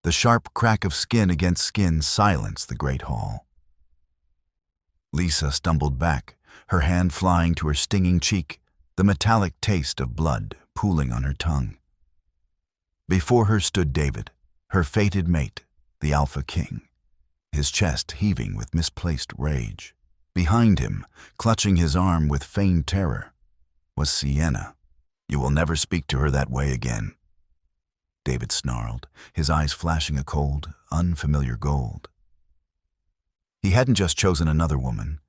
The sharp crack of skin against skin silenced the great hall. Lisa stumbled back, her hand flying to her stinging cheek, the metallic taste of blood pooling on her tongue. Before her stood David, her fated mate, the Alpha King, his chest heaving with misplaced rage. Behind him, clutching his arm with feigned terror, was Sienna. "You will never speak to her that way again," David snarled, his eyes flashing a cold, unfamiliar gold. He hadn't just chosen another woman.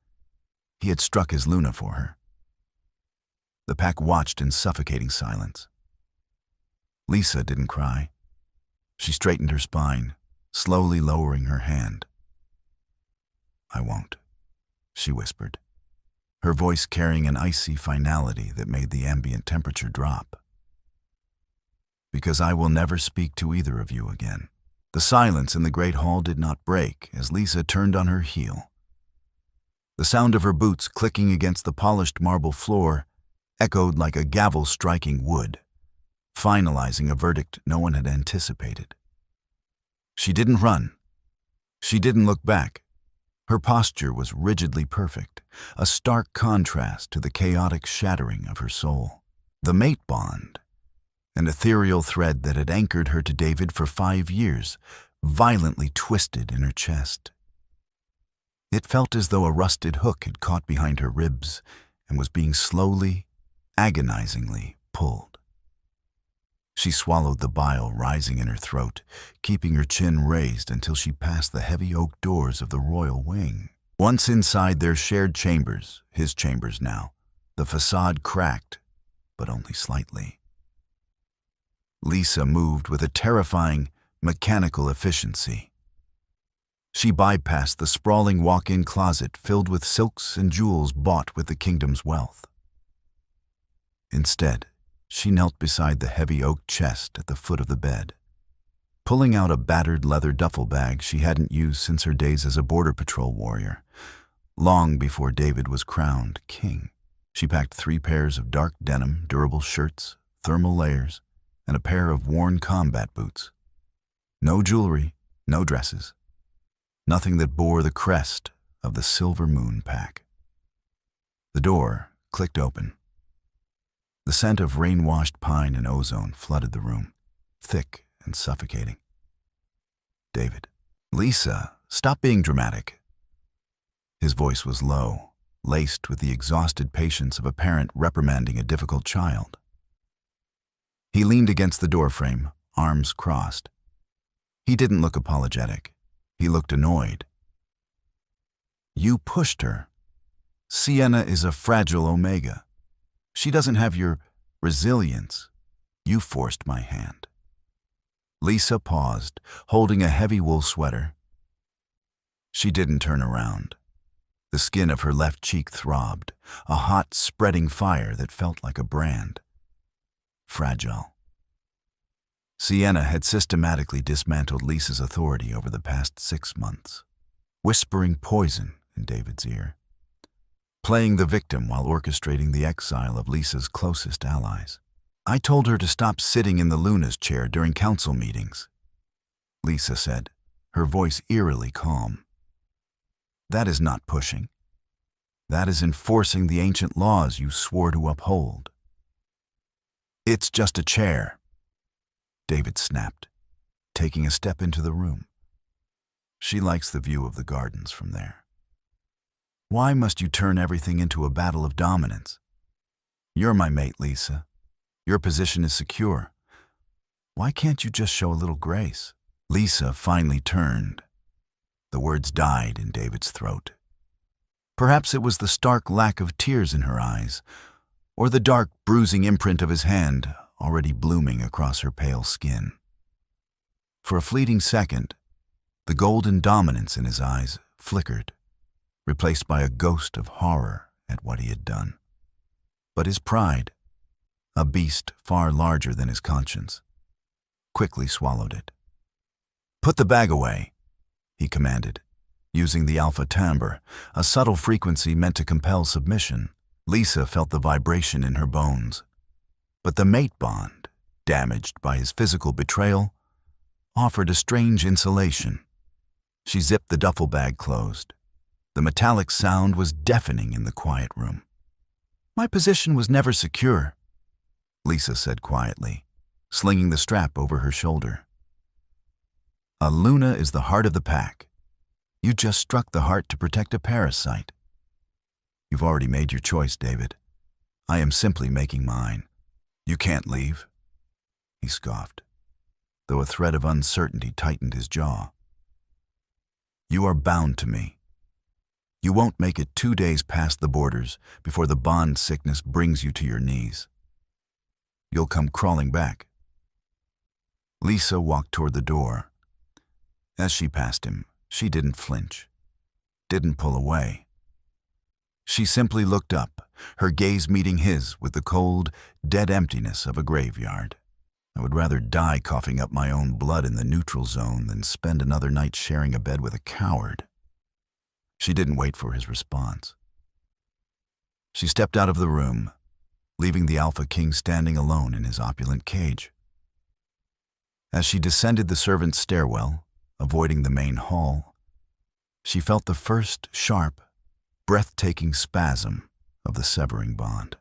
He had struck his Luna for her. The pack watched in suffocating silence. Lisa didn't cry. She straightened her spine, slowly lowering her hand. "I won't," she whispered, her voice carrying an icy finality that made the ambient temperature drop. "Because I will never speak to either of you again." The silence in the great hall did not break as Lisa turned on her heel. The sound of her boots clicking against the polished marble floor echoed like a gavel striking wood, finalizing a verdict no one had anticipated. She didn't run. She didn't look back. Her posture was rigidly perfect, a stark contrast to the chaotic shattering of her soul. The mate bond, an ethereal thread that had anchored her to David for 5 years, violently twisted in her chest. It felt as though a rusted hook had caught behind her ribs and was being slowly, agonizingly pulled. She swallowed the bile rising in her throat, keeping her chin raised until she passed the heavy oak doors of the royal wing. Once inside their shared chambers, his chambers now, the facade cracked, but only slightly. Lisa moved with a terrifying, mechanical efficiency. She bypassed the sprawling walk-in closet filled with silks and jewels bought with the kingdom's wealth. Instead, she knelt beside the heavy oak chest at the foot of the bed. Pulling out a battered leather duffel bag she hadn't used since her days as a border patrol warrior, long before David was crowned king, she packed 3 pairs of dark denim, durable shirts, thermal layers, and a pair of worn combat boots. No jewelry, no dresses. Nothing that bore the crest of the Silver Moon pack. The door clicked open. The scent of rain-washed pine and ozone flooded the room, thick and suffocating. "David." "Lisa, stop being dramatic." His voice was low, laced with the exhausted patience of a parent reprimanding a difficult child. He leaned against the doorframe, arms crossed. He didn't look apologetic. He looked annoyed. "You pushed her. Sienna is a fragile omega. She doesn't have your resilience. You forced my hand." Lisa paused, holding a heavy wool sweater. She didn't turn around. The skin of her left cheek throbbed, a hot, spreading fire that felt like a brand. Fragile. Sienna had systematically dismantled Lisa's authority over the past 6 months, whispering poison in David's ear, playing the victim while orchestrating the exile of Lisa's closest allies. "I told her to stop sitting in the Luna's chair during council meetings," Lisa said, her voice eerily calm. "That is not pushing. That is enforcing the ancient laws you swore to uphold." "It's just a chair," David snapped, taking a step into the room. "She likes the view of the gardens from there. Why must you turn everything into a battle of dominance? You're my mate, Lisa. Your position is secure. Why can't you just show a little grace?" Lisa finally turned. The words died in David's throat. Perhaps it was the stark lack of tears in her eyes, or the dark, bruising imprint of his hand already blooming across her pale skin. For a fleeting second, the golden dominance in his eyes flickered, replaced by a ghost of horror at what he had done. But his pride, a beast far larger than his conscience, quickly swallowed it. "Put the bag away," he commanded, using the alpha timbre, a subtle frequency meant to compel submission. Lisa felt the vibration in her bones. But the mate bond, damaged by his physical betrayal, offered a strange insulation. She zipped the duffel bag closed. The metallic sound was deafening in the quiet room. "My position was never secure," Lisa said quietly, slinging the strap over her shoulder. "A Luna is the heart of the pack. You just struck the heart to protect a parasite. You've already made your choice, David. I am simply making mine. You can't leave," he scoffed, though a thread of uncertainty tightened his jaw. "You are bound to me. You won't make it 2 days past the borders before the bond sickness brings you to your knees. You'll come crawling back." Lisa walked toward the door. As she passed him, she didn't flinch, didn't pull away. She simply looked up, her gaze meeting his with the cold, dead emptiness of a graveyard. "I would rather die coughing up my own blood in the neutral zone than spend another night sharing a bed with a coward." She didn't wait for his response. She stepped out of the room, leaving the Alpha King standing alone in his opulent cage. As she descended the servants' stairwell, avoiding the main hall, she felt the first sharp, breathtaking spasm of the severing bond.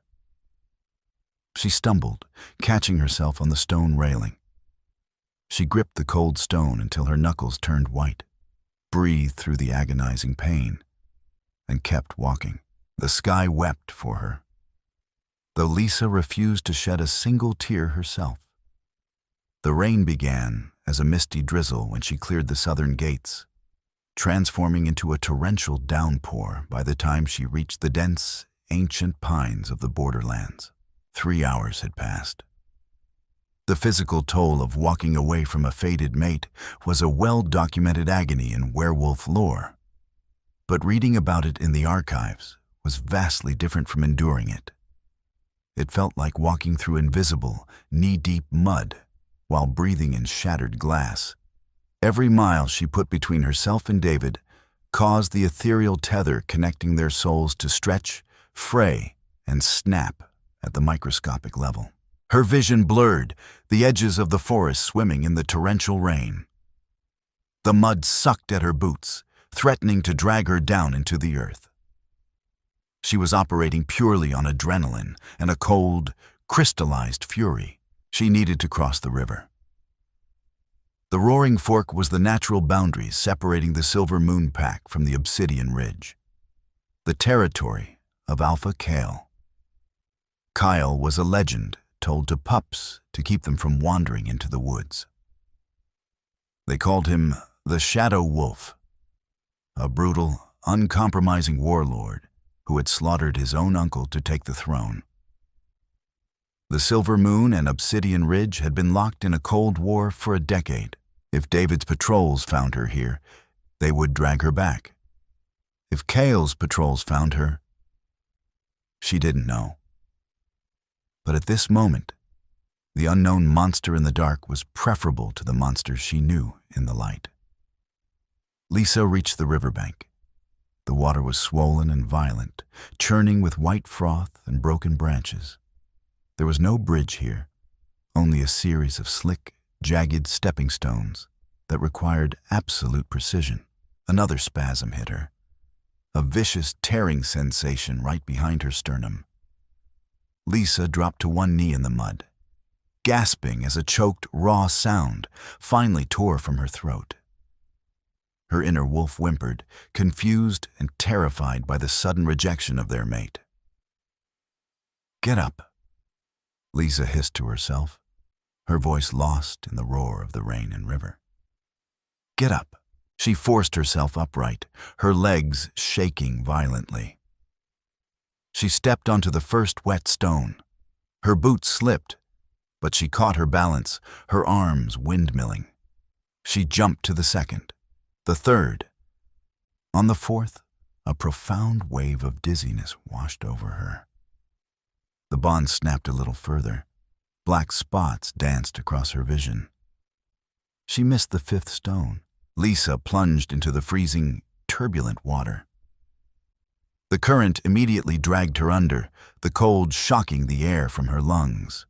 She stumbled, catching herself on the stone railing. She gripped the cold stone until her knuckles turned white, breathed through the agonizing pain, and kept walking. The sky wept for her, though Lisa refused to shed a single tear herself. The rain began as a misty drizzle when she cleared the southern gates, transforming into a torrential downpour by the time she reached the dense, ancient pines of the borderlands. 3 hours had passed. The physical toll of walking away from a fated mate was a well-documented agony in werewolf lore, but reading about it in the archives was vastly different from enduring it. It felt like walking through invisible, knee-deep mud while breathing in shattered glass. Every mile she put between herself and David caused the ethereal tether connecting their souls to stretch, fray, and snap at the microscopic level. Her vision blurred, the edges of the forest swimming in the torrential rain. The mud sucked at her boots, threatening to drag her down into the earth. She was operating purely on adrenaline and a cold, crystallized fury. She needed to cross the river. The Roaring Fork was the natural boundary separating the Silver Moon Pack from the Obsidian Ridge, the territory of Alpha Kale. Kyle was a legend told to pups to keep them from wandering into the woods. They called him the Shadow Wolf, a brutal, uncompromising warlord who had slaughtered his own uncle to take the throne. The Silver Moon and Obsidian Ridge had been locked in a cold war for a decade. If David's patrols found her here, they would drag her back. If Kale's patrols found her, she didn't know. But at this moment, the unknown monster in the dark was preferable to the monster she knew in the light. Lisa reached the riverbank. The water was swollen and violent, churning with white froth and broken branches. There was no bridge here, only a series of slick, jagged stepping stones that required absolute precision. Another spasm hit her, a vicious tearing sensation right behind her sternum. Lisa dropped to one knee in the mud, gasping as a choked, raw sound finally tore from her throat. Her inner wolf whimpered, confused and terrified by the sudden rejection of their mate. "Get up," Lisa hissed to herself, her voice lost in the roar of the rain and river. "Get up." She forced herself upright, her legs shaking violently. She stepped onto the first wet stone. Her boots slipped, but she caught her balance, her arms windmilling. She jumped to the second, the third. On the fourth, a profound wave of dizziness washed over her. The bond snapped a little further. Black spots danced across her vision. She missed the fifth stone. Lisa plunged into the freezing, turbulent water. The current immediately dragged her under, the cold shocking the air from her lungs.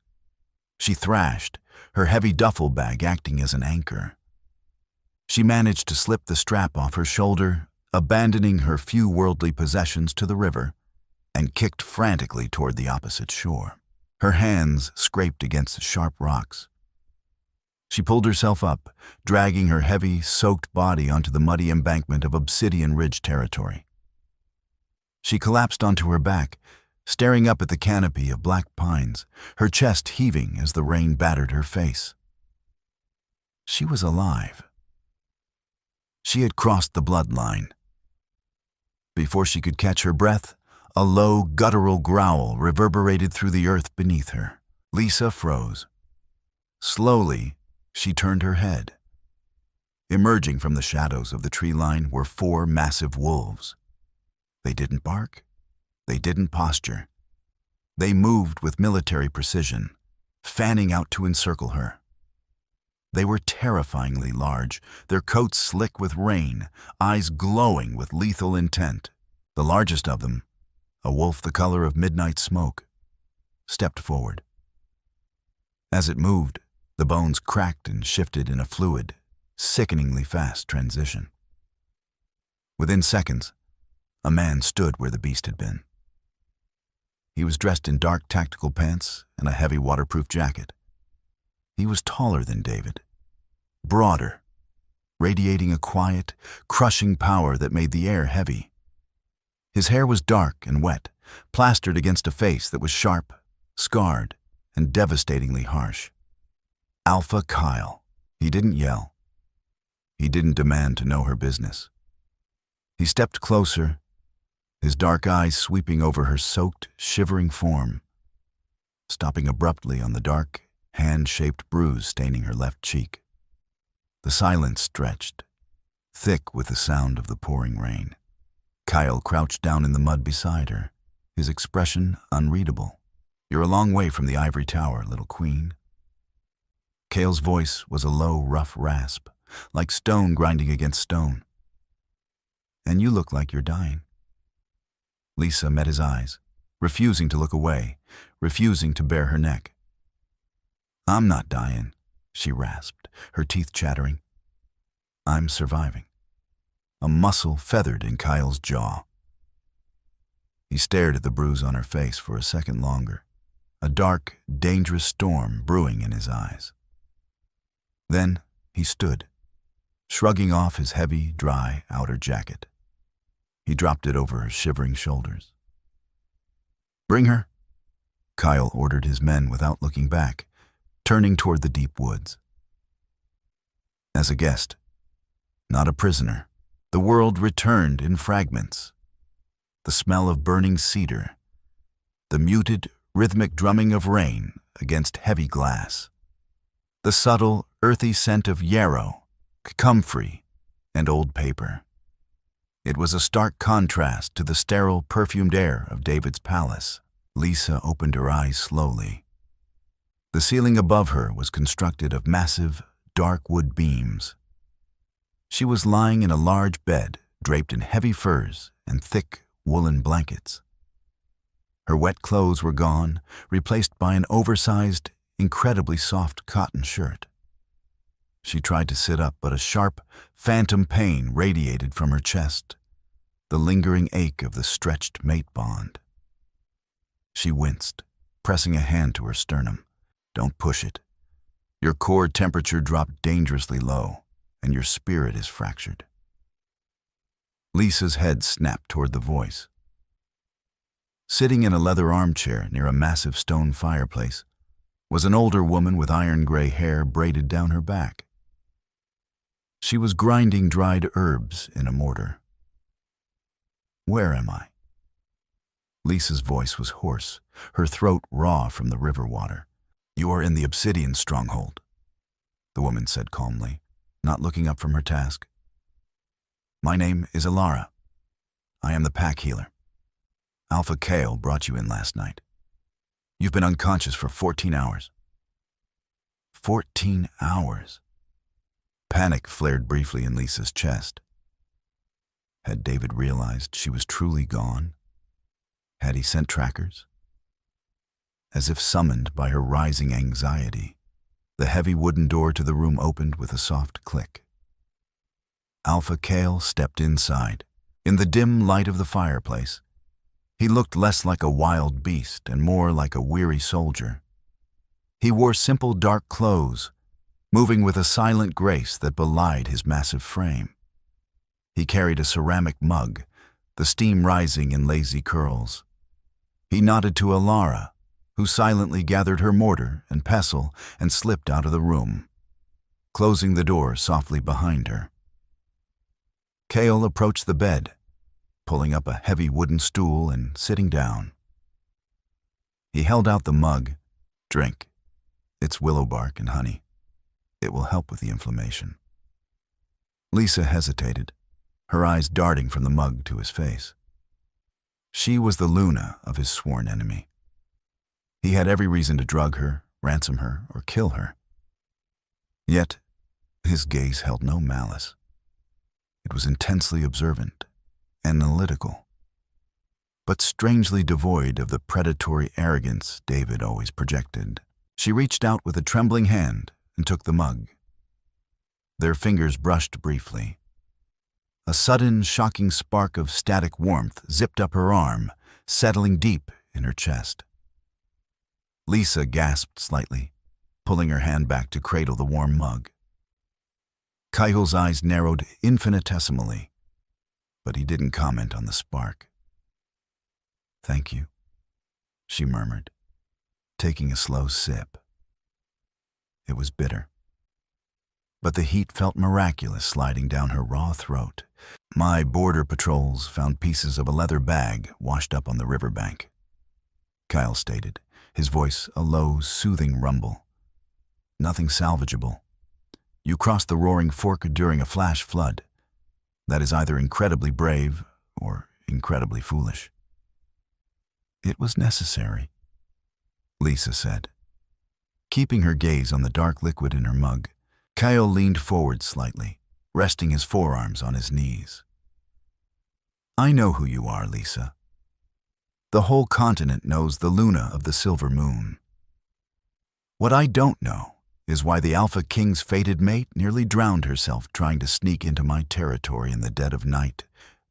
She thrashed, her heavy duffel bag acting as an anchor. She managed to slip the strap off her shoulder, abandoning her few worldly possessions to the river, and kicked frantically toward the opposite shore. Her hands scraped against the sharp rocks. She pulled herself up, dragging her heavy, soaked body onto the muddy embankment of Obsidian Ridge territory. She collapsed onto her back, staring up at the canopy of black pines, her chest heaving as the rain battered her face. She was alive. She had crossed the bloodline. Before she could catch her breath, a low, guttural growl reverberated through the earth beneath her. Lisa froze. Slowly, she turned her head. Emerging from the shadows of the tree line were 4 massive wolves. They didn't bark. They didn't posture. They moved with military precision, fanning out to encircle her. They were terrifyingly large, their coats slick with rain, eyes glowing with lethal intent. The largest of them, a wolf the color of midnight smoke, stepped forward. As it moved, the bones cracked and shifted in a fluid, sickeningly fast transition. Within seconds, a man stood where the beast had been. He was dressed in dark tactical pants and a heavy waterproof jacket. He was taller than David, broader, radiating a quiet, crushing power that made the air heavy. His hair was dark and wet, plastered against a face that was sharp, scarred, and devastatingly harsh. Alpha Kyle. He didn't yell. He didn't demand to know her business. He stepped closer, his dark eyes sweeping over her soaked, shivering form, stopping abruptly on the dark, hand-shaped bruise staining her left cheek. The silence stretched, thick with the sound of the pouring rain. Kyle crouched down in the mud beside her, his expression unreadable. "You're a long way from the ivory tower, little queen." Kale's voice was a low, rough rasp, like stone grinding against stone. "And you look like you're dying." Lisa met his eyes, refusing to look away, refusing to bare her neck. "I'm not dying," she rasped, her teeth chattering. "I'm surviving." A muscle feathered in Kyle's jaw. He stared at the bruise on her face for a second longer, a dark, dangerous storm brewing in his eyes. Then he stood, shrugging off his heavy, dry outer jacket. He dropped it over her shivering shoulders. "Bring her," Kyle ordered his men without looking back, turning toward the deep woods. As a guest, not a prisoner, the world returned in fragments. The smell of burning cedar, the muted, rhythmic drumming of rain against heavy glass, the subtle, earthy scent of yarrow, comfrey, and old paper. It was a stark contrast to the sterile, perfumed air of David's palace. Lisa opened her eyes slowly. The ceiling above her was constructed of massive, dark wood beams. She was lying in a large bed draped in heavy furs and thick woolen blankets. Her wet clothes were gone, replaced by an oversized, incredibly soft cotton shirt. She tried to sit up, but a sharp, phantom pain radiated from her chest, the lingering ache of the stretched mate bond. She winced, pressing a hand to her sternum. "Don't push it. Your core temperature dropped dangerously low, and your spirit is fractured." Lisa's head snapped toward the voice. Sitting in a leather armchair near a massive stone fireplace was an older woman with iron-gray hair braided down her back. She was grinding dried herbs in a mortar. "Where am I?" Lisa's voice was hoarse, her throat raw from the river water. "You are in the Obsidian stronghold," the woman said calmly, not looking up from her task. "My name is Ilara. I am the pack healer. Alpha Kale brought you in last night. You've been unconscious for 14 hours. 14 hours. Panic flared briefly in Lisa's chest. Had David realized she was truly gone? Had he sent trackers? As if summoned by her rising anxiety, the heavy wooden door to the room opened with a soft click. Alpha Kale stepped inside. In the dim light of the fireplace, he looked less like a wild beast and more like a weary soldier. He wore simple dark clothes, moving with a silent grace that belied his massive frame. He carried a ceramic mug, the steam rising in lazy curls. He nodded to Alara, who silently gathered her mortar and pestle and slipped out of the room, closing the door softly behind her. Kale approached the bed, pulling up a heavy wooden stool and sitting down. He held out the mug. "Drink. It's willow bark and honey. It will help with the inflammation." Lisa hesitated, her eyes darting from the mug to his face. She was the Luna of his sworn enemy. He had every reason to drug her, ransom her, or kill her. Yet, his gaze held no malice. It was intensely observant, analytical, but strangely devoid of the predatory arrogance David always projected. She reached out with a trembling hand and took the mug. Their fingers brushed briefly. A sudden, shocking spark of static warmth zipped up her arm, settling deep in her chest. Lisa gasped slightly, pulling her hand back to cradle the warm mug. Kyle's eyes narrowed infinitesimally, but he didn't comment on the spark. "Thank you," she murmured, taking a slow sip. It was bitter, but the heat felt miraculous sliding down her raw throat. "My border patrols found pieces of a leather bag washed up on the riverbank," Kyle stated, his voice a low, soothing rumble. "Nothing salvageable. You crossed the roaring fork during a flash flood. That is either incredibly brave or incredibly foolish." "It was necessary," Lisa said. Keeping her gaze on the dark liquid in her mug, Kyle leaned forward slightly, resting his forearms on his knees. "I know who you are, Lisa. The whole continent knows the Luna of the Silver Moon. What I don't know is why the Alpha King's fated mate nearly drowned herself trying to sneak into my territory in the dead of night,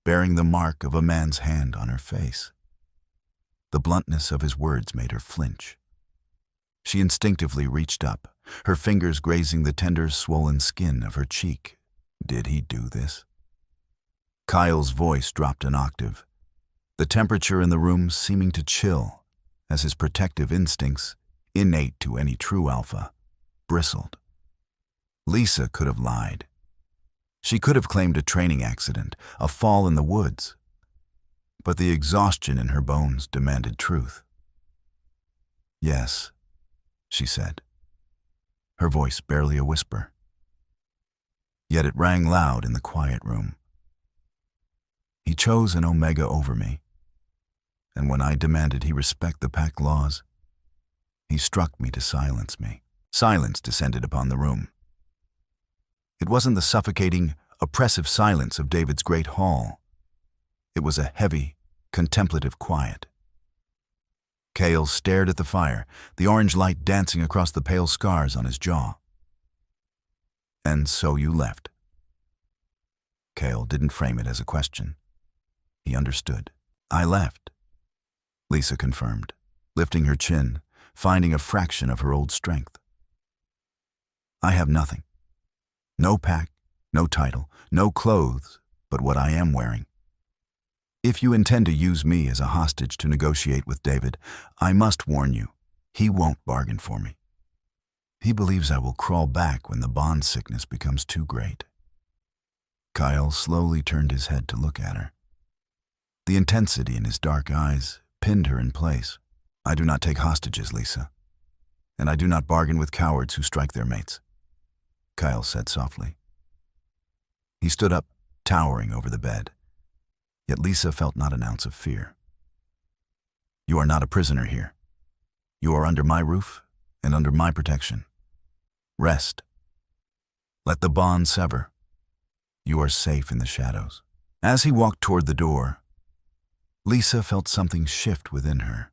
bearing the mark of a man's hand on her face." The bluntness of his words made her flinch. She instinctively reached up, her fingers grazing the tender, swollen skin of her cheek. Did he do this? Kyle's voice dropped an octave, the temperature in the room seeming to chill as his protective instincts, innate to any true alpha, bristled. Lisa could have lied. She could have claimed a training accident, a fall in the woods. But the exhaustion in her bones demanded truth. "Yes," she said, her voice barely a whisper. Yet it rang loud in the quiet room. "He chose an Omega over me, and when I demanded he respect the pack laws, he struck me to silence me." Silence descended upon the room. It wasn't the suffocating, oppressive silence of David's great hall. It was a heavy, contemplative quiet. Kale stared at the fire, the orange light dancing across the pale scars on his jaw. "And so you left." Kale didn't frame it as a question. He understood. "I left," Lisa confirmed, lifting her chin, finding a fraction of her old strength. "I have nothing. No pack, no title, no clothes, but what I am wearing. If you intend to use me as a hostage to negotiate with David, I must warn you, he won't bargain for me. He believes I will crawl back when the bond sickness becomes too great." Kyle slowly turned his head to look at her. The intensity in his dark eyes pinned her in place. "I do not take hostages, Lisa, and I do not bargain with cowards who strike their mates," Kyle said softly. He stood up, towering over the bed. Yet Lisa felt not an ounce of fear. "You are not a prisoner here. You are under my roof and under my protection. Rest. Let the bond sever. You are safe in the shadows." As he walked toward the door, Lisa felt something shift within her.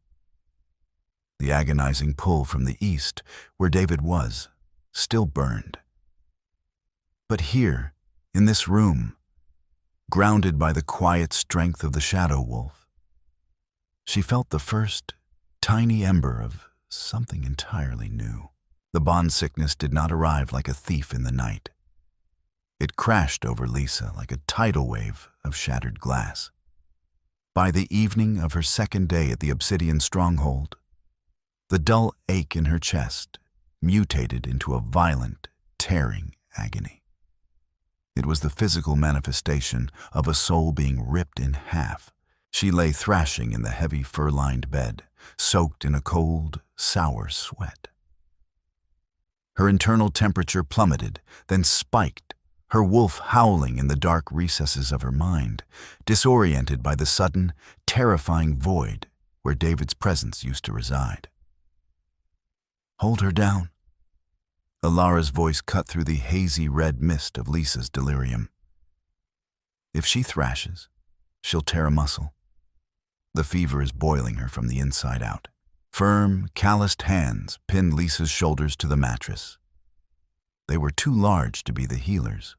The agonizing pull from the east, where David was, still burned. But here, in this room, grounded by the quiet strength of the shadow wolf, she felt the first tiny ember of something entirely new. The bond sickness did not arrive like a thief in the night. It crashed over Lisa like a tidal wave of shattered glass. By the evening of her second day at the Obsidian stronghold, the dull ache in her chest mutated into a violent, tearing agony. It was the physical manifestation of a soul being ripped in half. She lay thrashing in the heavy fur-lined bed, soaked in a cold, sour sweat. Her internal temperature plummeted, then spiked, her wolf howling in the dark recesses of her mind, disoriented by the sudden, terrifying void where David's presence used to reside. "Hold her down." Alara's voice cut through the hazy red mist of Lisa's delirium. "If she thrashes, she'll tear a muscle. The fever is boiling her from the inside out." Firm, calloused hands pinned Lisa's shoulders to the mattress. They were too large to be the healers.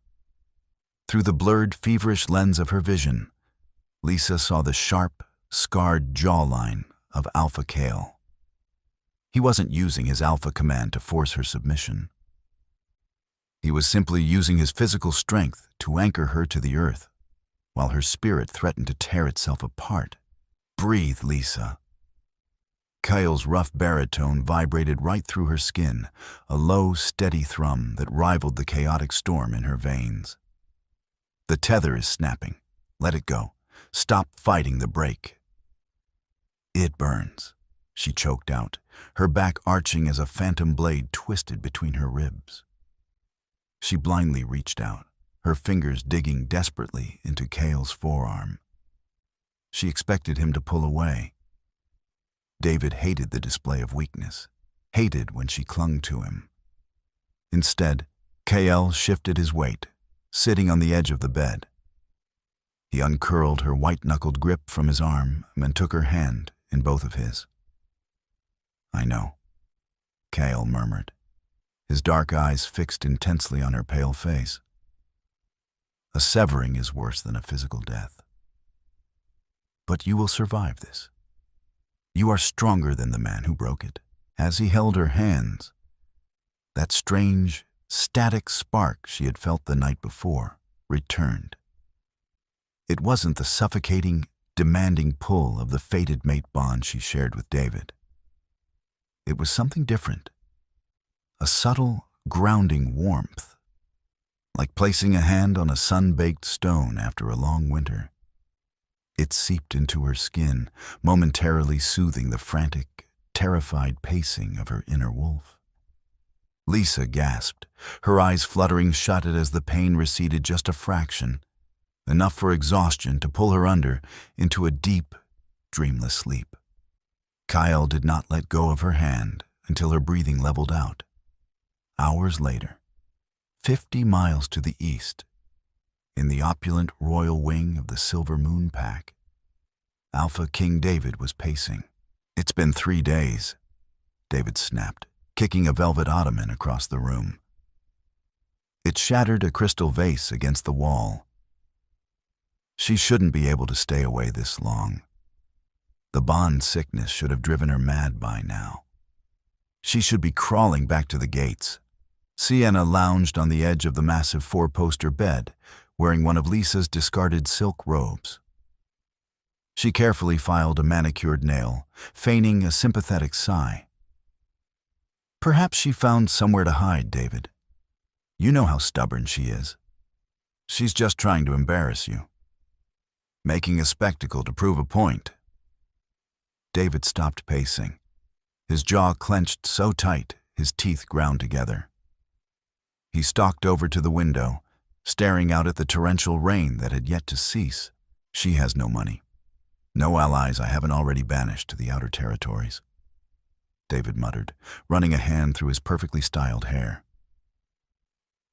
Through the blurred, feverish lens of her vision, Lisa saw the sharp, scarred jawline of Alpha Kale. He wasn't using his alpha command to force her submission. He was simply using his physical strength to anchor her to the earth, while her spirit threatened to tear itself apart. "Breathe, Lisa." Kale's rough baritone vibrated right through her skin, a low, steady thrum that rivaled the chaotic storm in her veins. "The tether is snapping. Let it go. Stop fighting the break." "It burns," she choked out, her back arching as a phantom blade twisted between her ribs. She blindly reached out, her fingers digging desperately into Kale's forearm. She expected him to pull away. David hated the display of weakness, hated when she clung to him. Instead, Kale shifted his weight, sitting on the edge of the bed. He uncurled her white-knuckled grip from his arm and took her hand in both of his. "I know," Kale murmured, his dark eyes fixed intensely on her pale face. "A severing is worse than a physical death. But you will survive this. You are stronger than the man who broke it." As he held her hands, that strange, static spark she had felt the night before returned. It wasn't the suffocating, demanding pull of the fated mate bond she shared with David. It was something different. A subtle, grounding warmth, like placing a hand on a sun-baked stone after a long winter. It seeped into her skin, momentarily soothing the frantic, terrified pacing of her inner wolf. Lisa gasped, her eyes fluttering shut as the pain receded just a fraction, enough for exhaustion to pull her under into a deep, dreamless sleep. Kyle did not let go of her hand until her breathing leveled out. Hours later, 50 miles to the east, in the opulent royal wing of the Silver Moon Pack, Alpha King David was pacing. "It's been 3 days, David snapped, kicking a velvet ottoman across the room. It shattered a crystal vase against the wall. She shouldn't be able to stay away this long. The bond sickness should have driven her mad by now. She should be crawling back to the gates. Sienna lounged on the edge of the massive 4-poster bed, wearing one of Lisa's discarded silk robes. She carefully filed a manicured nail, feigning a sympathetic sigh. "Perhaps she found somewhere to hide, David. You know how stubborn she is. She's just trying to embarrass you. Making a spectacle to prove a point." David stopped pacing, his jaw clenched so tight his teeth ground together. He stalked over to the window, staring out at the torrential rain that had yet to cease. "She has no money. No allies I haven't already banished to the outer territories," David muttered, running a hand through his perfectly styled hair.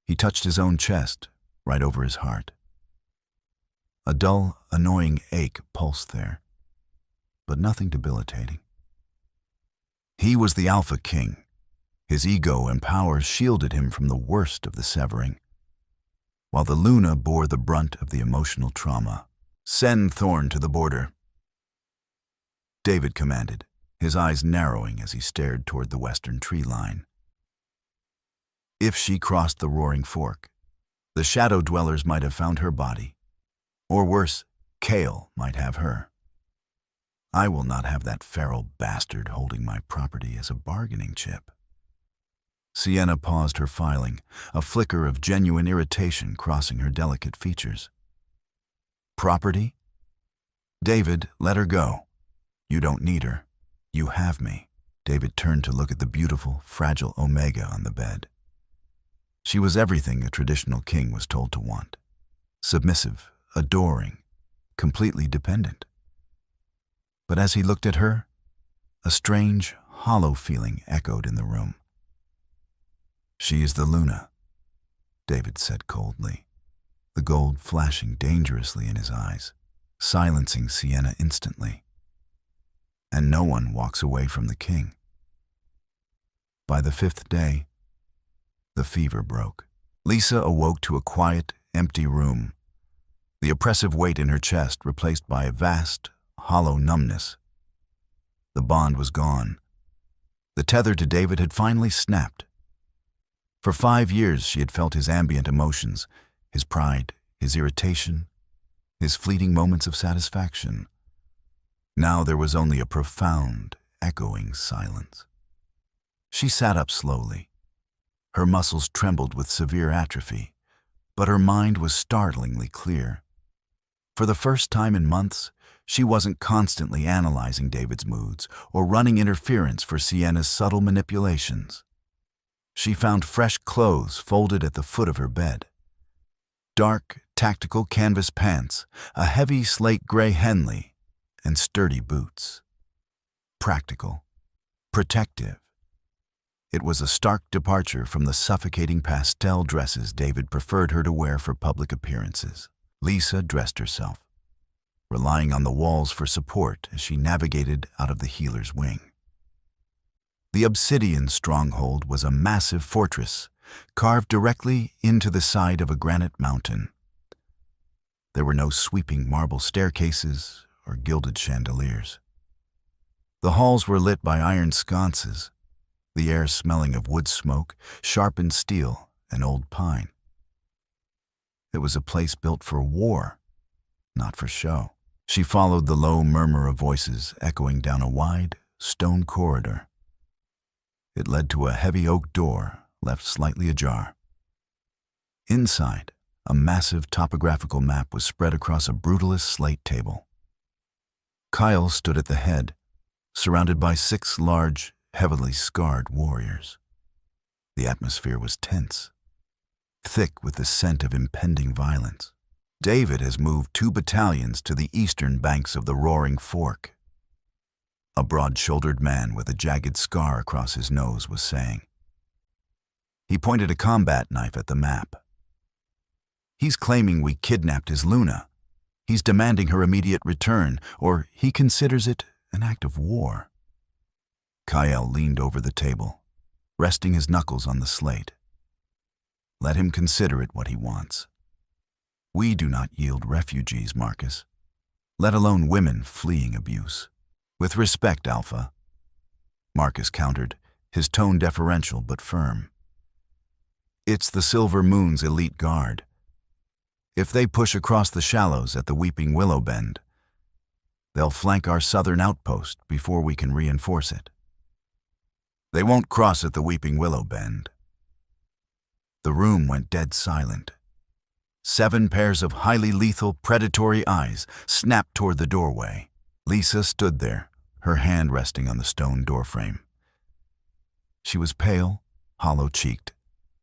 He touched his own chest, right over his heart. A dull, annoying ache pulsed there, but nothing debilitating. He was the Alpha King. His ego and power shielded him from the worst of the severing. while the Luna bore the brunt of the emotional trauma. "Send Thorn to the border," David commanded, his eyes narrowing as he stared toward the western tree line. If she crossed the roaring fork, the shadow dwellers might have found her body. Or worse, Kale might have her. I will not have that feral bastard holding my property as a bargaining chip. Sienna paused her filing, a flicker of genuine irritation crossing her delicate features. "Property? David, let her go. You don't need her. You have me." David turned to look at the beautiful, fragile Omega on the bed. She was everything a traditional king was told to want. Submissive, adoring, completely dependent. But as he looked at her, a strange, hollow feeling echoed in the room. "She is the Luna," David said coldly, the gold flashing dangerously in his eyes, silencing Sienna instantly. "And no one walks away from the king." By the 5th day, the fever broke. Lisa awoke to a quiet, empty room, the oppressive weight in her chest replaced by a vast, hollow numbness. The bond was gone. The tether to David had finally snapped. For 5 years she had felt his ambient emotions, his pride, his irritation, his fleeting moments of satisfaction. Now there was only a profound, echoing silence. She sat up slowly. Her muscles trembled with severe atrophy, but her mind was startlingly clear. For the first time in months, she wasn't constantly analyzing David's moods or running interference for Sienna's subtle manipulations. She found fresh clothes folded at the foot of her bed. Dark, tactical canvas pants, a heavy slate gray Henley, and sturdy boots. Practical, protective. It was a stark departure from the suffocating pastel dresses David preferred her to wear for public appearances. Lisa dressed herself, relying on the walls for support as she navigated out of the healer's wing. The obsidian stronghold was a massive fortress, carved directly into the side of a granite mountain. There were no sweeping marble staircases or gilded chandeliers. The halls were lit by iron sconces, the air smelling of wood smoke, sharpened steel, and old pine. It was a place built for war, not for show. She followed the low murmur of voices echoing down a wide, stone corridor. It led to a heavy oak door left slightly ajar. Inside, a massive topographical map was spread across a brutalist slate table. Kyle stood at the head, surrounded by 6 large, heavily scarred warriors. The atmosphere was tense, thick with the scent of impending violence. David has moved 2 battalions to the eastern banks of the roaring fork, a broad-shouldered man with a jagged scar across his nose was saying. He pointed a combat knife at the map. "He's claiming we kidnapped his Luna. He's demanding her immediate return, or he considers it an act of war." Kyle leaned over the table, resting his knuckles on the slate. "Let him consider it what he wants. We do not yield refugees, Marcus, let alone women fleeing abuse." "With respect, Alpha," Marcus countered, his tone deferential but firm. "It's the Silver Moon's elite guard. If they push across the shallows at the Weeping Willow Bend, they'll flank our southern outpost before we can reinforce it. They won't cross at the Weeping Willow Bend." The room went dead silent. 7 pairs of highly lethal, predatory eyes snapped toward the doorway. Lisa stood there, her hand resting on the stone doorframe. She was pale, hollow-cheeked,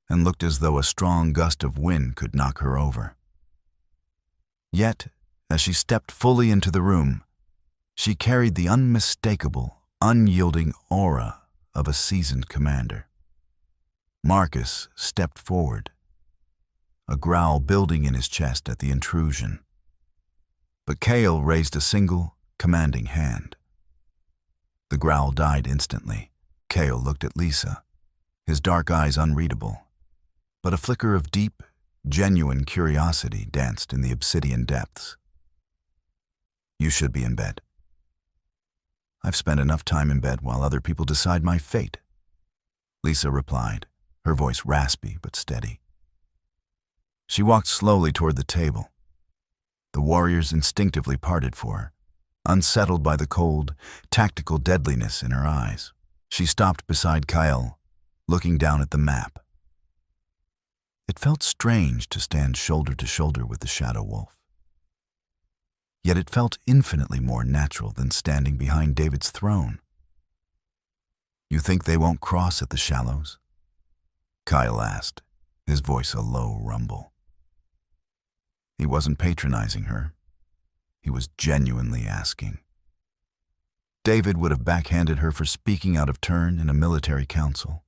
and looked as though a strong gust of wind could knock her over. Yet, as she stepped fully into the room, she carried the unmistakable, unyielding aura of a seasoned commander. Marcus stepped forward, a growl building in his chest at the intrusion. But Kale raised a single, commanding hand. The growl died instantly. Kale looked at Lisa, his dark eyes unreadable, but a flicker of deep, Genuine curiosity danced in the obsidian depths. "You should be in bed." "I've spent enough time in bed while other people decide my fate," Lisa replied, her voice raspy but steady. She walked slowly toward the table. The warriors instinctively parted for her, unsettled by the cold, tactical deadliness in her eyes. She stopped beside Kyle, looking down at the map. It felt strange to stand shoulder to shoulder with the Shadow Wolf. Yet it felt infinitely more natural than standing behind David's throne. "You think they won't cross at the shallows?" Kyle asked, his voice a low rumble. He wasn't patronizing her. He was genuinely asking. David would have backhanded her for speaking out of turn in a military council.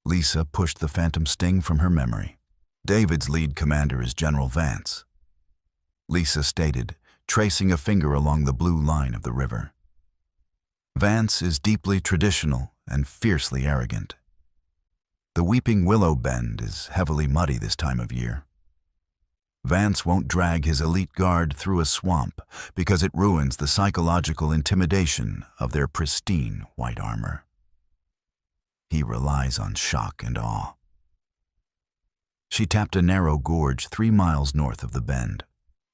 Lisa pushed the phantom sting from her memory. "David's lead commander is General Vance," Lisa stated, tracing a finger along the blue line of the river. "Vance is deeply traditional and fiercely arrogant. The Weeping Willow Bend is heavily muddy this time of year. Vance won't drag his elite guard through a swamp because it ruins the psychological intimidation of their pristine white armor. He relies on shock and awe." She tapped a narrow gorge 3 miles north of the bend.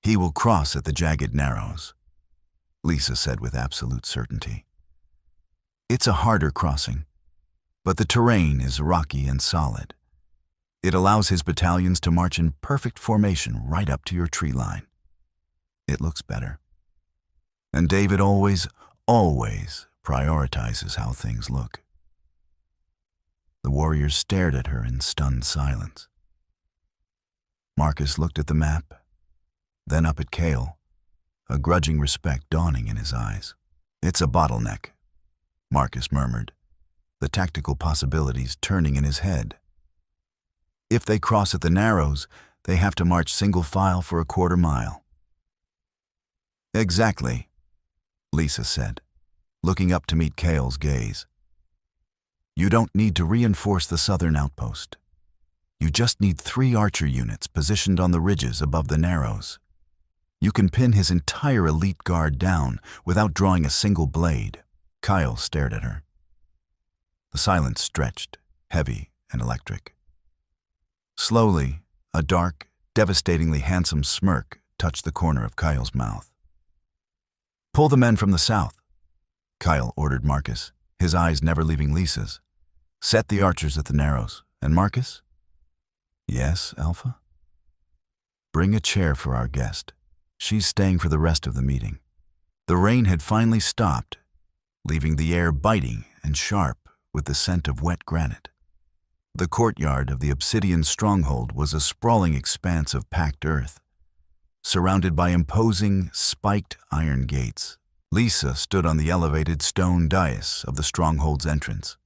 "He will cross at the Jagged Narrows," Lisa said with absolute certainty. "It's a harder crossing, but the terrain is rocky and solid. It allows his battalions to march in perfect formation right up to your tree line. It looks better. And David always prioritizes how things look." The warriors stared at her in stunned silence. Marcus looked at the map, then up at Cale, a grudging respect dawning in his eyes. "It's a bottleneck," Marcus murmured, the tactical possibilities turning in his head. "If they cross at the Narrows, they have to march single file for a quarter mile." "Exactly," Lisa said, looking up to meet Cale's gaze. "You don't need to reinforce the southern outpost. You just need 3 archer units positioned on the ridges above the Narrows. You can pin his entire elite guard down without drawing a single blade." Kyle stared at her. The silence stretched, heavy and electric. Slowly, a dark, devastatingly handsome smirk touched the corner of Kyle's mouth. "Pull the men from the south," Kyle ordered Marcus, his eyes never leaving Lisa's. "Set the archers at the Narrows. And Marcus?" "Yes, Alpha?" "Bring a chair for our guest. She's staying for the rest of the meeting." The rain had finally stopped, leaving the air biting and sharp with the scent of wet granite. The courtyard of the obsidian stronghold was a sprawling expanse of packed earth, surrounded by imposing, spiked iron gates. Lisa stood on the elevated stone dais of the stronghold's entrance.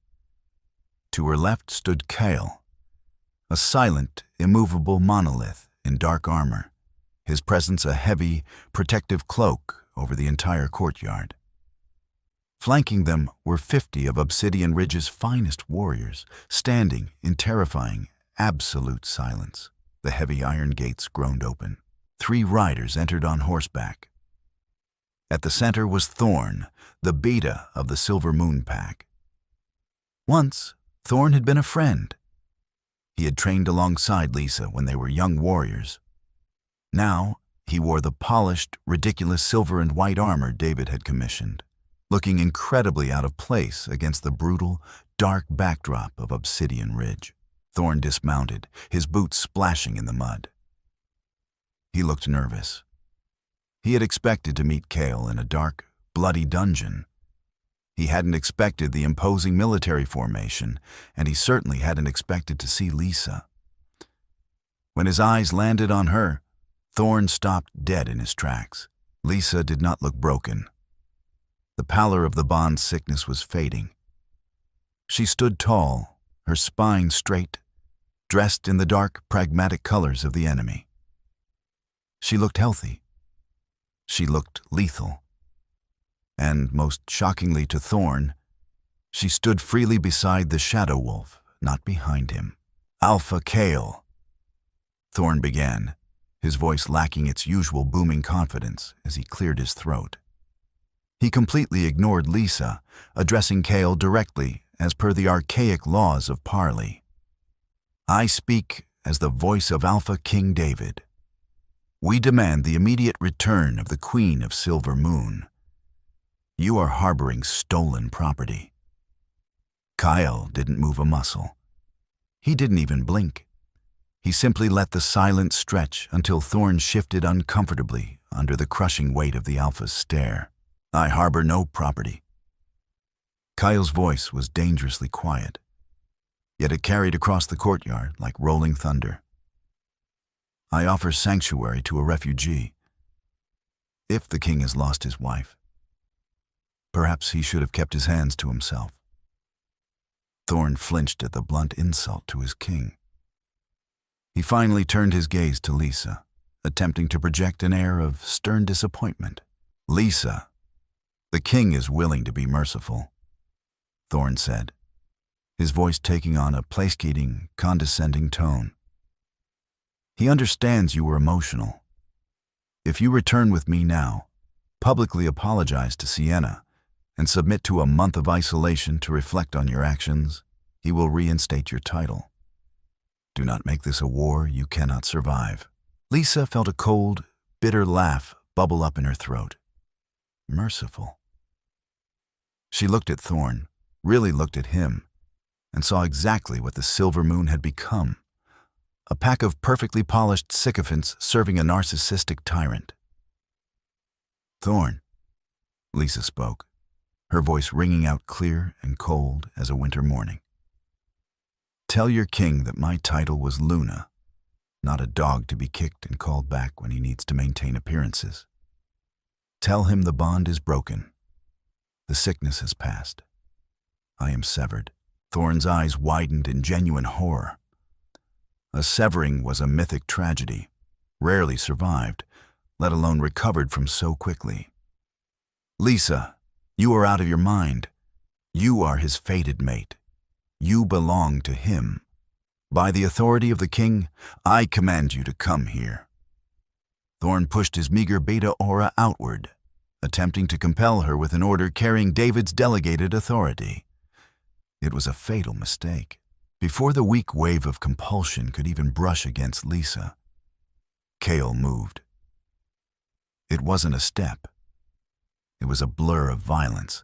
To her left stood Kale, a silent, immovable monolith in dark armor, his presence a heavy, protective cloak over the entire courtyard. Flanking them were 50 of Obsidian Ridge's finest warriors, standing in terrifying, absolute silence. The heavy iron gates groaned open. 3 riders entered on horseback. At the center was Thorn, the beta of the Silver Moon Pack. Once, Thorn had been a friend. He had trained alongside Lisa when they were young warriors. Now, he wore the polished, ridiculous silver and white armor David had commissioned, looking incredibly out of place against the brutal, dark backdrop of Obsidian Ridge. Thorn dismounted, his boots splashing in the mud. He looked nervous. He had expected to meet Cale in a dark, bloody dungeon. He hadn't expected the imposing military formation, and he certainly hadn't expected to see Lisa. When his eyes landed on her, Thorn stopped dead in his tracks. Lisa did not look broken. The pallor of the bond's sickness was fading. She stood tall, her spine straight, dressed in the dark, pragmatic colors of the enemy. She looked healthy. She looked lethal. And, most shockingly to Thorn, she stood freely beside the Shadow Wolf, not behind him. "Alpha Cale," Thorn began, his voice lacking its usual booming confidence as he cleared his throat. He completely ignored Lisa, addressing Kale directly as per the archaic laws of parley. I speak as the voice of Alpha King David. We demand the immediate return of the Queen of Silver Moon. You are harboring stolen property. Kyle didn't move a muscle. He didn't even blink. He simply let the silence stretch until Thorn shifted uncomfortably under the crushing weight of the Alpha's stare. I harbor no property. Kyle's voice was dangerously quiet, yet it carried across the courtyard like rolling thunder. I offer sanctuary to a refugee. If the king has lost his wife, perhaps he should have kept his hands to himself. Thorn flinched at the blunt insult to his king. He finally turned his gaze to Lisa, attempting to project an air of stern disappointment. Lisa, the king is willing to be merciful, Thorn said, his voice taking on a placating, condescending tone. He understands you were emotional. If you return with me now, publicly apologize to Sienna, and submit to a month of isolation to reflect on your actions, he will reinstate your title. Do not make this a war you cannot survive. Lisa felt a cold, bitter laugh bubble up in her throat. Merciful. She looked at Thorn, really looked at him, and saw exactly what the Silver Moon had become. A pack of perfectly polished sycophants serving a narcissistic tyrant. Thorn, Lisa spoke, her voice ringing out clear and cold as a winter morning. Tell your king that my title was Luna, not a dog to be kicked and called back when he needs to maintain appearances. Tell him the bond is broken. The sickness has passed. I am severed. Thorn's eyes widened in genuine horror. A severing was a mythic tragedy, rarely survived, let alone recovered from so quickly. Lisa, you are out of your mind. You are his fated mate. You belong to him. By the authority of the king, I command you to come here. Thorn pushed his meager beta aura outward, attempting to compel her with an order carrying David's delegated authority. It was a fatal mistake. Before the weak wave of compulsion could even brush against Lisa, Kale moved. It wasn't a step. It was a blur of violence.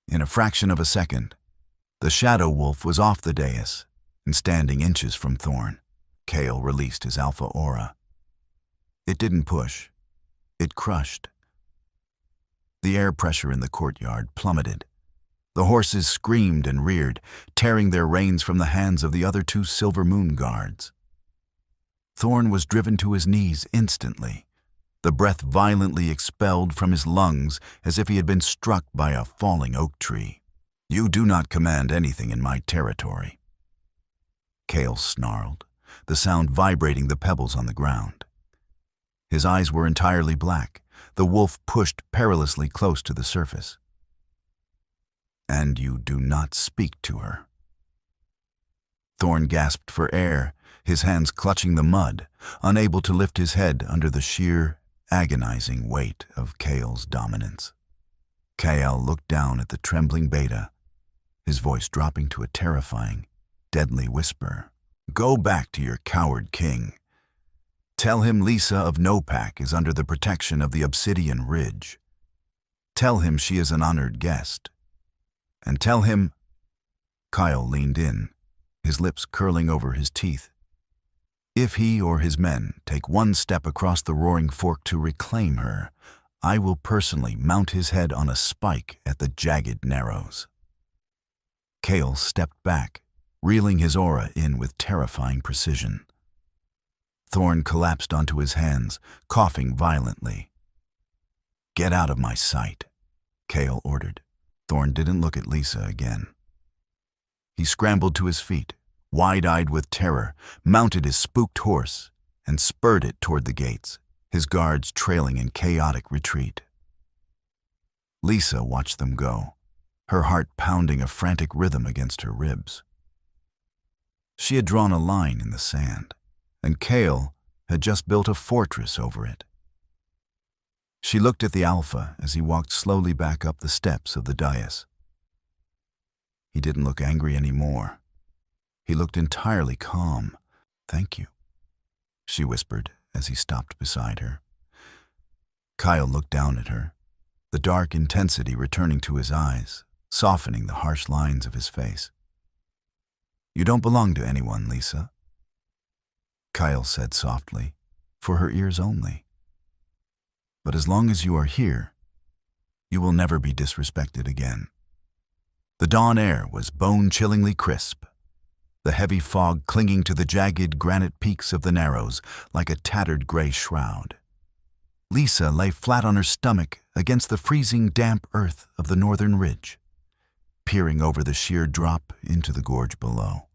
In a fraction of a second, the shadow wolf was off the dais and standing inches from Thorn. Kale released his alpha aura. It didn't push. It crushed. The air pressure in the courtyard plummeted. The horses screamed and reared, tearing their reins from the hands of the other two Silver Moon guards. Thorn was driven to his knees instantly, the breath violently expelled from his lungs as if he had been struck by a falling oak tree. You do not command anything in my territory. Kale snarled, the sound vibrating the pebbles on the ground. His eyes were entirely black, the wolf pushed perilously close to the surface. And you do not speak to her. Thorn gasped for air, his hands clutching the mud, unable to lift his head under the sheer, agonizing weight of Kale's dominance. Kale looked down at the trembling beta, his voice dropping to a terrifying, deadly whisper. Go back to your coward king. Tell him Lisa of Nopak is under the protection of the Obsidian Ridge. Tell him she is an honored guest. And tell him... Kyle leaned in, his lips curling over his teeth. If he or his men take one step across the roaring fork to reclaim her, I will personally mount his head on a spike at the jagged narrows. Kale stepped back, reeling his aura in with terrifying precision. Thorn collapsed onto his hands, coughing violently. Get out of my sight, Kale ordered. Thorn didn't look at Lisa again. He scrambled to his feet, wide-eyed with terror, mounted his spooked horse, and spurred it toward the gates, his guards trailing in chaotic retreat. Lisa watched them go, her heart pounding a frantic rhythm against her ribs. She had drawn a line in the sand. and Kale had just built a fortress over it. She looked at the Alpha as he walked slowly back up the steps of the dais. He didn't look angry anymore. He looked entirely calm. "Thank you," she whispered as he stopped beside her. Kyle looked down at her, the dark intensity returning to his eyes, softening the harsh lines of his face. "You don't belong to anyone, Lisa," Kyle said softly, for her ears only. "But as long as you are here, you will never be disrespected again." The dawn air was bone-chillingly crisp, the heavy fog clinging to the jagged granite peaks of the Narrows like a tattered gray shroud. Lisa lay flat on her stomach against the freezing damp earth of the northern ridge, peering over the sheer drop into the gorge below.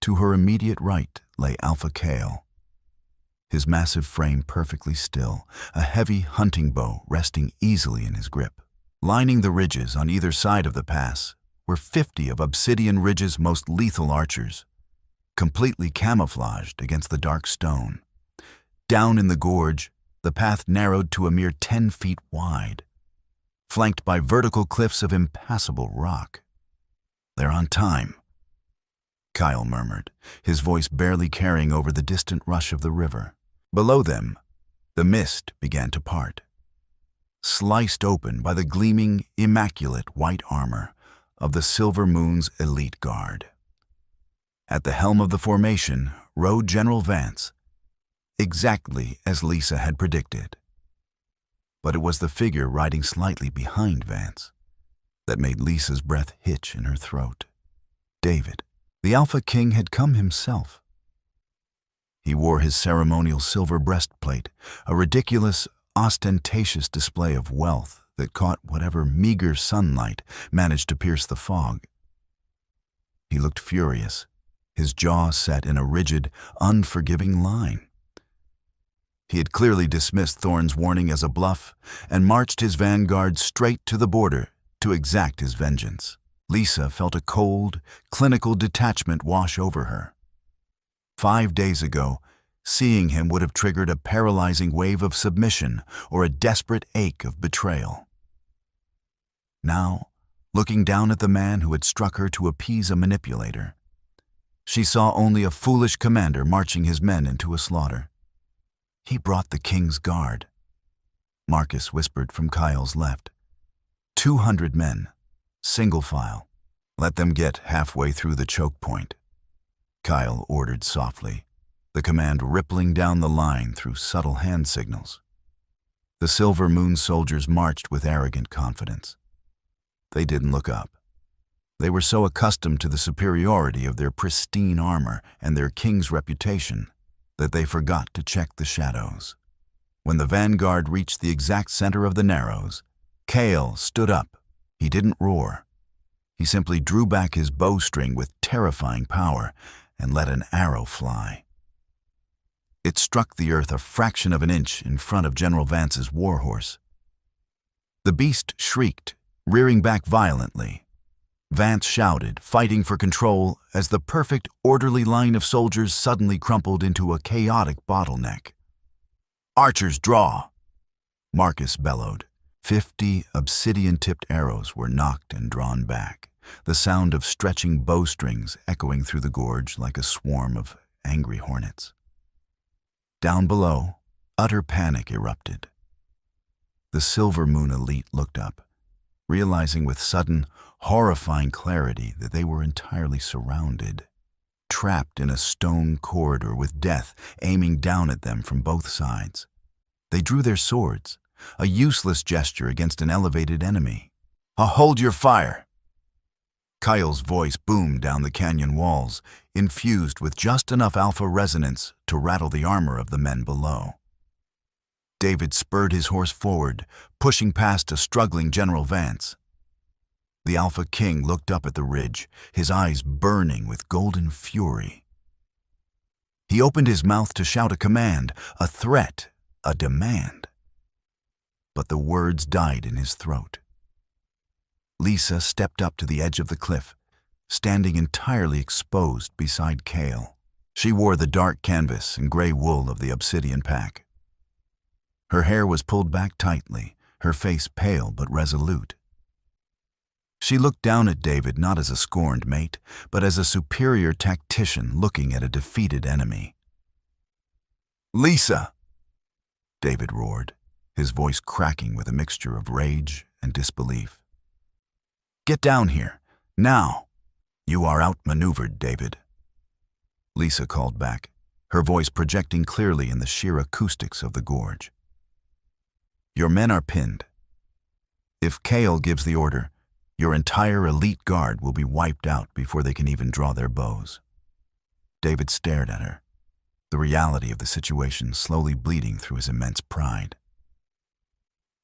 To her immediate right lay Alpha Kale, his massive frame perfectly still, a heavy hunting bow resting easily in his grip. Lining the ridges on either side of the pass were 50 of Obsidian Ridge's most lethal archers, completely camouflaged against the dark stone. Down in the gorge, the path narrowed to a mere 10 feet wide, flanked by vertical cliffs of impassable rock. "They're on time," Kyle murmured, his voice barely carrying over the distant rush of the river. Below them, the mist began to part, sliced open by the gleaming, immaculate white armor of the Silver Moon's elite guard. At the helm of the formation rode General Vance, exactly as Lisa had predicted. But it was the figure riding slightly behind Vance that made Lisa's breath hitch in her throat. David. The Alpha King had come himself. He wore his ceremonial silver breastplate, a ridiculous, ostentatious display of wealth that caught whatever meager sunlight managed to pierce the fog. He looked furious, his jaw set in a rigid, unforgiving line. He had clearly dismissed Thorne's warning as a bluff and marched his vanguard straight to the border to exact his vengeance. Lisa felt a cold, clinical detachment wash over her. 5 days ago, seeing him would have triggered a paralyzing wave of submission or a desperate ache of betrayal. Now, looking down at the man who had struck her to appease a manipulator, she saw only a foolish commander marching his men into a slaughter. "He brought the king's guard," Marcus whispered from Kyle's left. 200 men, single file. "Let them get halfway through the choke point," Kyle ordered softly, the command rippling down the line through subtle hand signals. The Silver Moon soldiers marched with arrogant confidence. They didn't look up. They were so accustomed to the superiority of their pristine armor and their king's reputation that they forgot to check the shadows. When the vanguard reached the exact center of the Narrows, Kale stood up. He didn't roar. He simply drew back his bowstring with terrifying power and let an arrow fly. It struck the earth a fraction of an inch in front of General Vance's warhorse. The beast shrieked, rearing back violently. Vance shouted, fighting for control, as the perfect, orderly line of soldiers suddenly crumpled into a chaotic bottleneck. "Archers, draw!" Marcus bellowed. 50 obsidian-tipped arrows were knocked and drawn back, the sound of stretching bowstrings echoing through the gorge like a swarm of angry hornets. Down below, utter panic erupted. The Silver Moon elite looked up, realizing with sudden, horrifying clarity that they were entirely surrounded, trapped in a stone corridor with death aiming down at them from both sides. They drew their swords, a useless gesture against an elevated enemy. "Hold your fire!" Kyle's voice boomed down the canyon walls, infused with just enough alpha resonance to rattle the armor of the men below. David spurred his horse forward, pushing past a struggling General Vance. The Alpha King looked up at the ridge, his eyes burning with golden fury. He opened his mouth to shout a command, a threat, a demand. But the words died in his throat. Lisa stepped up to the edge of the cliff, standing entirely exposed beside Kale. She wore the dark canvas and gray wool of the Obsidian pack. Her hair was pulled back tightly, her face pale but resolute. She looked down at David not as a scorned mate, but as a superior tactician looking at a defeated enemy. "Lisa!" David roared, his voice cracking with a mixture of rage and disbelief. "Get down here, now! You are outmaneuvered, David." Lisa called back, her voice projecting clearly in the sheer acoustics of the gorge. "Your men are pinned. If Kale gives the order, your entire elite guard will be wiped out before they can even draw their bows." David stared at her, the reality of the situation slowly bleeding through his immense pride.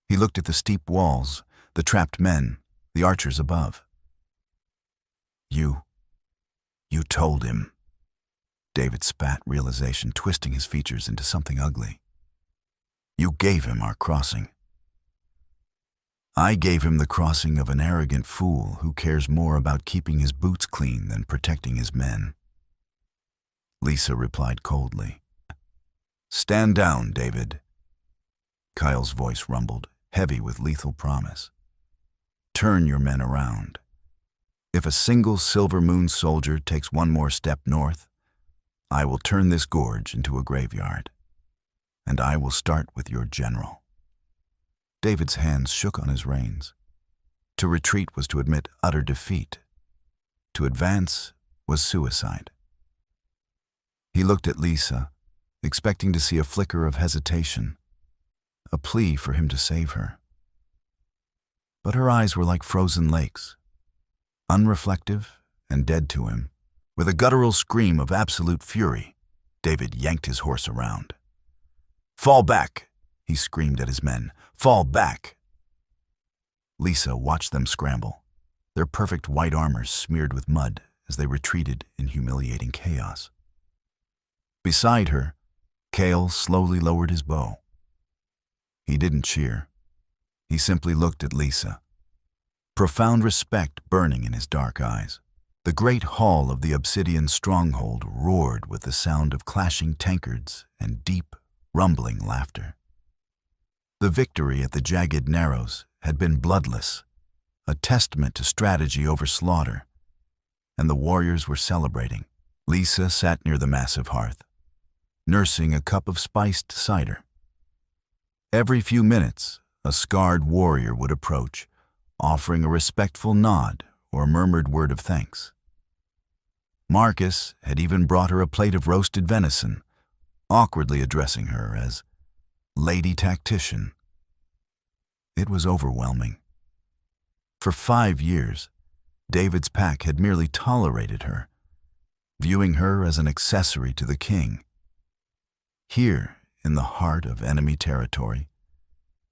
He looked at the steep walls, the trapped men, the archers above. You told him." David spat, realization twisting his features into something ugly. "You gave him our crossing." "I gave him the crossing of an arrogant fool who cares more about keeping his boots clean than protecting his men." Lisa replied coldly. "Stand down, David." Kyle's voice rumbled, heavy with lethal promise. "Turn your men around. If a single Silver Moon soldier takes one more step north, I will turn this gorge into a graveyard. And I will start with your general." David's hands shook on his reins. To retreat was to admit utter defeat. To advance was suicide. He looked at Lisa, expecting to see a flicker of hesitation, a plea for him to save her. But her eyes were like frozen lakes, unreflective and dead to him. With a guttural scream of absolute fury, David yanked his horse around. "Fall back!" he screamed at his men. "Fall back!" Lisa watched them scramble, their perfect white armors smeared with mud as they retreated in humiliating chaos. Beside her, Kale slowly lowered his bow. He didn't cheer. He simply looked at Lisa, profound respect burning in his dark eyes. The great hall of the Obsidian stronghold roared with the sound of clashing tankards and deep, rumbling laughter. The victory at the Jagged Narrows had been bloodless, a testament to strategy over slaughter, and the warriors were celebrating. Lisa sat near the massive hearth, nursing a cup of spiced cider. Every few minutes, a scarred warrior would approach, offering a respectful nod or murmured word of thanks. Marcus had even brought her a plate of roasted venison, awkwardly addressing her as Lady Tactician. It was overwhelming. For 5 years, David's pack had merely tolerated her, viewing her as an accessory to the king. Here, in the heart of enemy territory,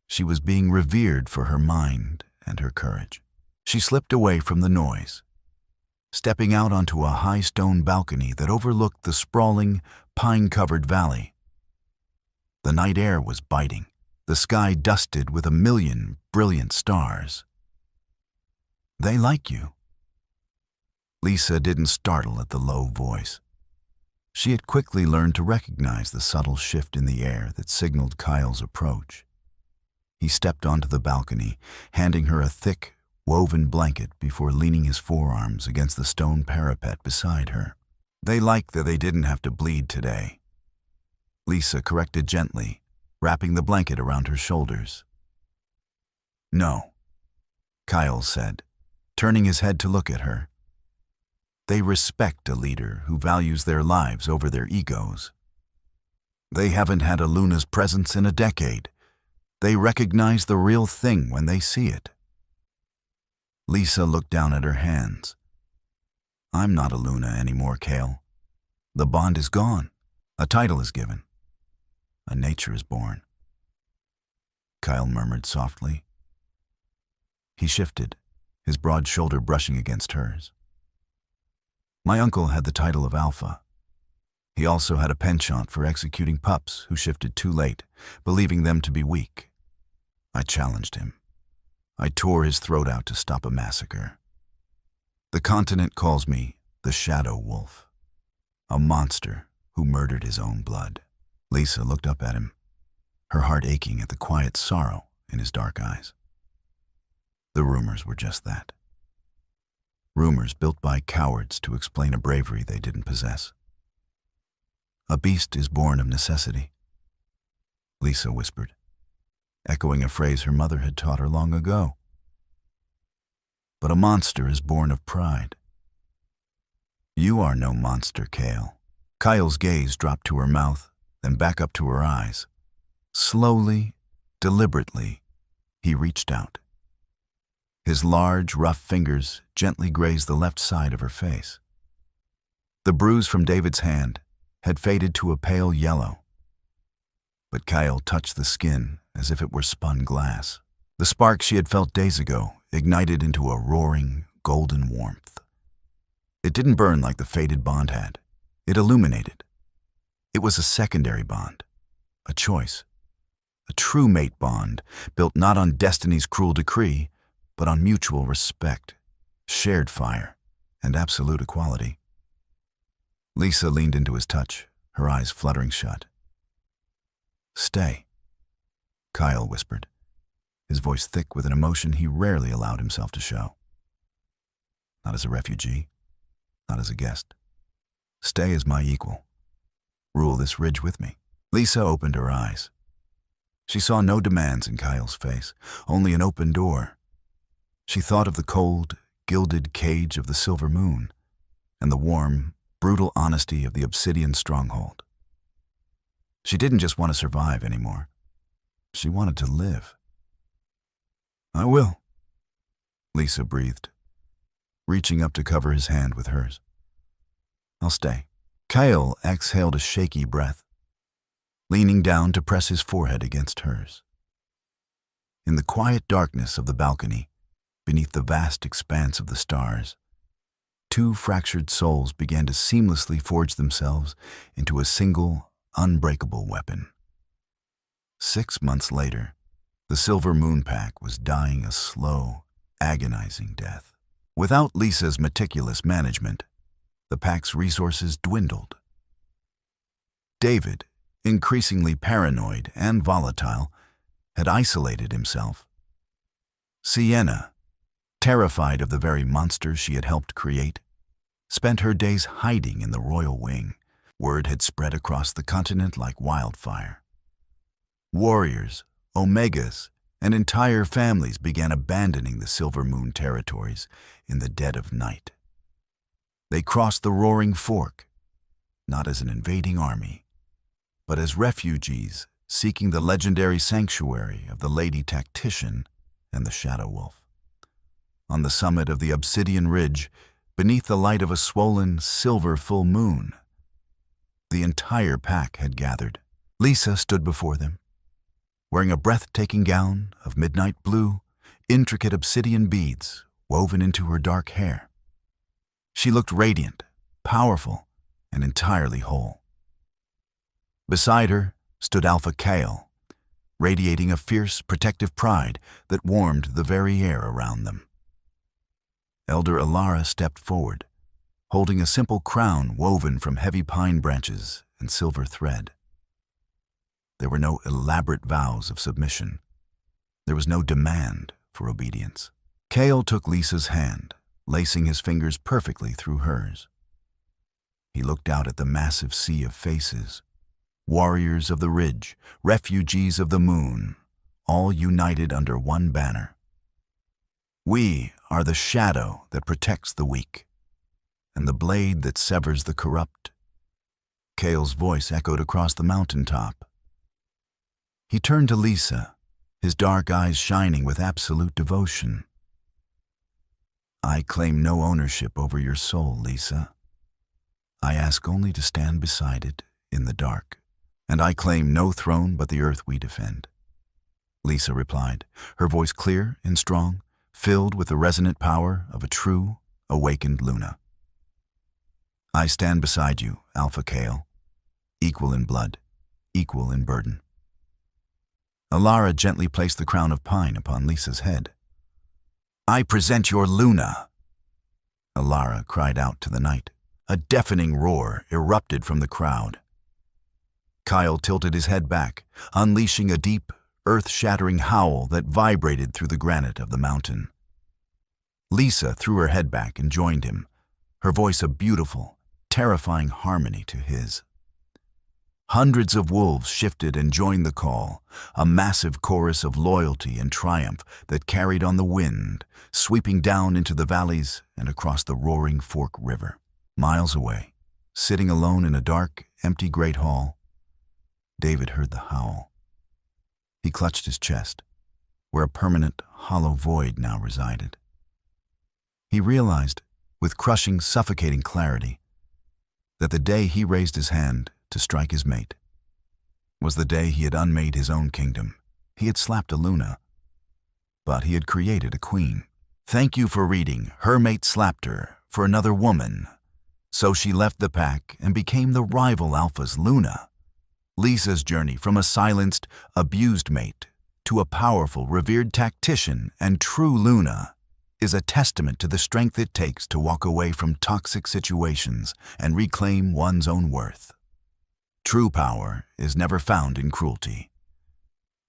she was being revered for her mind and her courage. She slipped away from the noise, stepping out onto a high stone balcony that overlooked the sprawling, pine-covered valley. The night air was biting, the sky dusted with 1,000,000 brilliant stars. "They like you." Lisa didn't startle at the low voice. She had quickly learned to recognize the subtle shift in the air that signaled Kyle's approach. He stepped onto the balcony, handing her a thick, woven blanket before leaning his forearms against the stone parapet beside her. "They like that they didn't have to bleed today," Lisa corrected gently, wrapping the blanket around her shoulders. "No," Kyle said, turning his head to look at her. "They respect a leader who values their lives over their egos. They haven't had a Luna's presence in a decade. They recognize the real thing when they see it." Lisa looked down at her hands. "I'm not a Luna anymore, Kale. The bond is gone. A title is given. A nature is born." Kyle murmured softly. He shifted, his broad shoulder brushing against hers. "My uncle had the title of Alpha. He also had a penchant for executing pups who shifted too late, believing them to be weak. I challenged him. I tore his throat out to stop a massacre. The continent calls me the Shadow Wolf, a monster who murdered his own blood. Lisa looked up at him, her heart aching at the quiet sorrow in his dark eyes. The rumors were just that. Rumors built by cowards to explain a bravery they didn't possess. A beast is born of necessity, Lisa whispered, echoing a phrase her mother had taught her long ago. But a monster is born of pride. You are no monster, Kale. Kyle's gaze dropped to her mouth, then back up to her eyes. Slowly, deliberately, he reached out. His large, rough fingers gently grazed the left side of her face. The bruise from David's hand had faded to a pale yellow, but Kyle touched the skin as if it were spun glass. The spark she had felt days ago ignited into a roaring, golden warmth. It didn't burn like the faded bond had. It illuminated. It was a secondary bond, a choice, a true mate bond built not on destiny's cruel decree, but on mutual respect, shared fire, and absolute equality. Lisa leaned into his touch, her eyes fluttering shut. "Stay," Kyle whispered, his voice thick with an emotion he rarely allowed himself to show. "Not as a refugee, not as a guest. Stay as my equal. Rule this ridge with me." Lisa opened her eyes. She saw no demands in Kyle's face, only an open door. She thought of the cold, gilded cage of the silver moon, and the warm, brutal honesty of the obsidian stronghold. She didn't just want to survive anymore. She wanted to live. "I will," Lisa breathed, reaching up to cover his hand with hers. "I'll stay." Kyle exhaled a shaky breath, leaning down to press his forehead against hers. In the quiet darkness of the balcony, beneath the vast expanse of the stars, two fractured souls began to seamlessly forge themselves into a single, unbreakable weapon. 6 months later, the Silver Moon Pack was dying a slow, agonizing death. Without Lisa's meticulous management, the pack's resources dwindled. David, increasingly paranoid and volatile, had isolated himself. Sienna, terrified of the very monster she had helped create, spent her days hiding in the royal wing. Word had spread across the continent like wildfire. Warriors, Omegas, and entire families began abandoning the Silver Moon territories in the dead of night. They crossed the Roaring Fork, not as an invading army, but as refugees seeking the legendary sanctuary of the Lady Tactician and the Shadow Wolf. On the summit of the Obsidian Ridge, beneath the light of a swollen, silver full moon, the entire pack had gathered. Lisa stood before them, wearing a breathtaking gown of midnight blue, intricate obsidian beads woven into her dark hair. She looked radiant, powerful, and entirely whole. Beside her stood Alpha Kale, radiating a fierce, protective pride that warmed the very air around them. Elder Alara stepped forward, holding a simple crown woven from heavy pine branches and silver thread. There were no elaborate vows of submission. There was no demand for obedience. Kale took Lisa's hand, lacing his fingers perfectly through hers. He looked out at the massive sea of faces, warriors of the ridge, refugees of the moon, all united under one banner. "We are the shadow that protects the weak, and the blade that severs the corrupt." Kale's voice echoed across the mountaintop. He turned to Lisa, his dark eyes shining with absolute devotion. "I claim no ownership over your soul, Lisa. I ask only to stand beside it in the dark, and I claim no throne but the earth we defend." Lisa replied, her voice clear and strong, filled with the resonant power of a true, awakened Luna. "I stand beside you, Alpha Kale, equal in blood, equal in burden." Alara gently placed the crown of pine upon Lisa's head. "I present your Luna!" Alara cried out to the night. A deafening roar erupted from the crowd. Kyle tilted his head back, unleashing a deep, earth-shattering howl that vibrated through the granite of the mountain. Lisa threw her head back and joined him, her voice a beautiful, terrifying harmony to his. Hundreds of wolves shifted and joined the call, a massive chorus of loyalty and triumph that carried on the wind, sweeping down into the valleys and across the roaring Fork River. Miles away, sitting alone in a dark, empty great hall, David heard the howl. He clutched his chest, where a permanent, hollow void now resided. He realized, with crushing, suffocating clarity, that the day he raised his hand to strike his mate was the day he had unmade his own kingdom. He had slapped a Luna, but he had created a queen. Thank you for reading Her Mate Slapped Her for Another Woman. So she left the pack and became the rival alpha's Luna. Lisa's journey from a silenced, abused mate to a powerful, revered tactician and true Luna is a testament to the strength it takes to walk away from toxic situations and reclaim one's own worth. True power is never found in cruelty,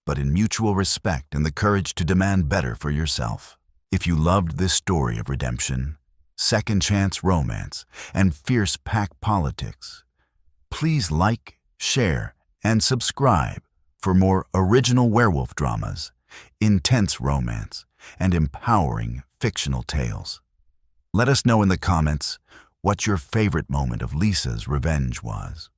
but in mutual respect and the courage to demand better for yourself. If you loved this story of redemption, second chance romance, and fierce pack politics, please like, share, and subscribe for more original werewolf dramas, intense romance, and empowering fictional tales. Let us know in the comments what your favorite moment of Lisa's revenge was.